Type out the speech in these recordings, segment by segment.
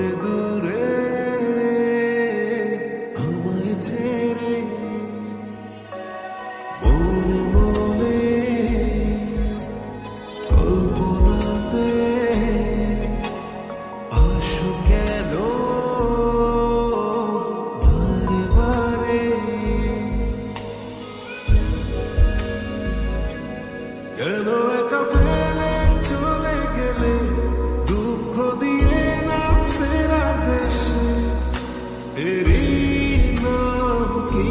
দূরে দূরে আমায় ছেড়ে মনে মনে কল্পনাতে আসো কেন বারে বারে, কেন একা ফেলে চলে গেলে দুঃখ দিয়ে না ফেরার দেশে, এরই নাম কি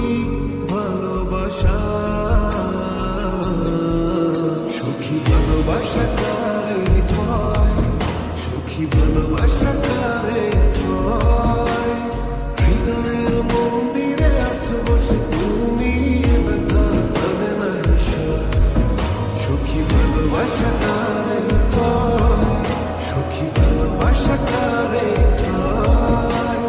ভালোবাসা? সুখী ভালোবাসা কারে কয়, সুখী ভালোবাসা কারে কয়? হৃদয়ের মন্দিরে আছো বসে তুমি, ব্যথা পাবে না ঈশ্বর। সুখী ভালোবাসা কারে কয়, সুখী ভালোবাসা কারে কয়?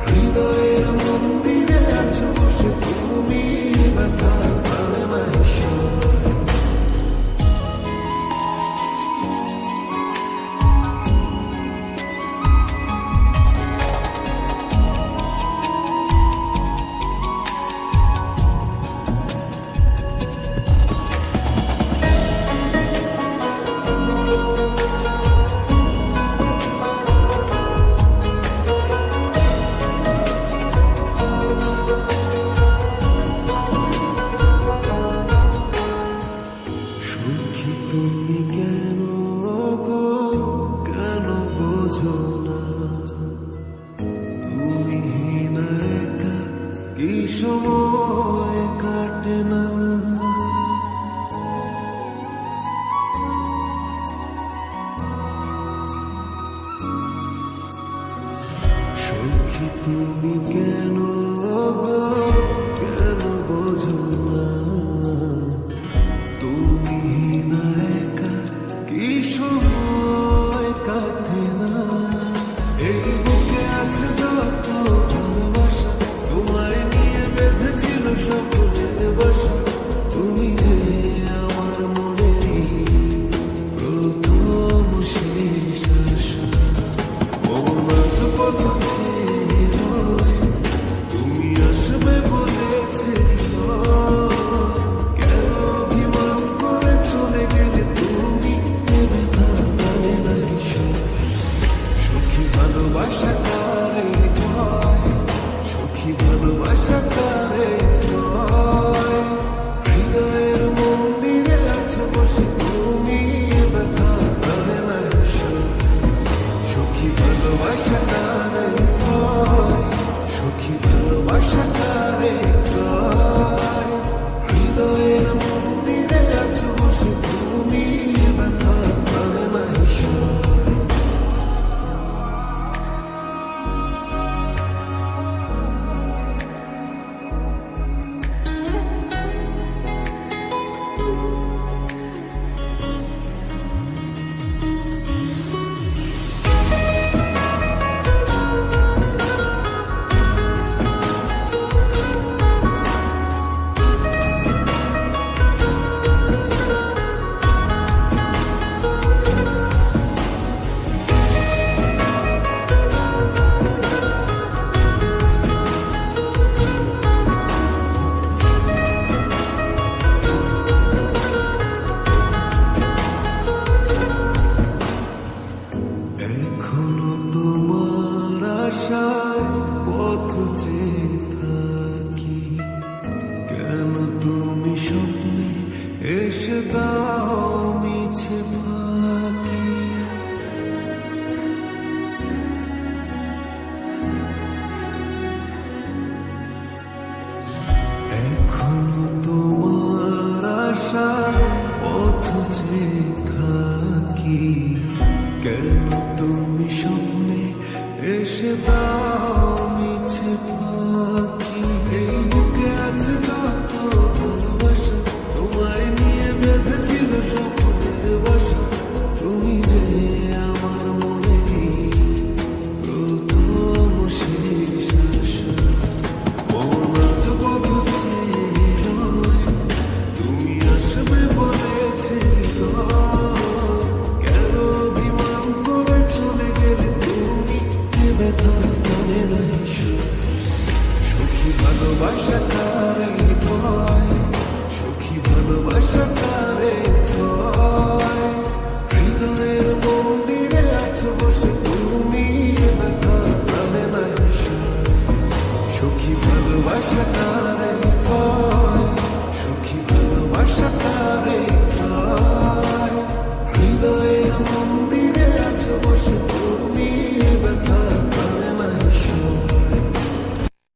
হৃদয়ের মন্দিরে আছো বসে তুমি, ব্যথা পাবে না ঈশ্বর। সুখী তুমি কেন গো, কেন বোঝো না? তুমি না একা কি সময় কাটে না? সুখী তুমি কেন গো, কেন বোঝো না? তুমি না একা কি সময় কাটে না? এই বুকে আছে যত ভালোবাসা, তোমায় নিয়ে বেঁধেছিল স্বপ্নের বাসা। তুমি যে আমার মনেরই প্রথম শেষ আশা। মন আজ কত চেয়ে রয়, তুমি আসবে বলেছিল, কেন অভিমান করে চলে গেলে তুমি, ব্যথা জানে না ঈশ্বর। সুখী ভালোবাসা কারে কয়, সুখী ভালোবাসা কারে কয়? হৃদয়ের মন্দিরে আছো বসে তুমি, ব্যথা জানে না ঈশ্বর। সুখী ভালোবাসা কারে কয়, সুখী ভালোবাসা কারে কয়? হৃদয়ের মন্দিরে আছো বসে তুমি, ব্যথা জানে না ঈশ্বর। এখনো তোমার আশায় পথ চেয়ে থাকি, কেন তুমি স্বপ্নে এসে দাও মিছে ফাঁকি? এখনো তোমার আশায় পথ চেয়ে থাকি, কেন তুমি স্বপ্নে এসে দাও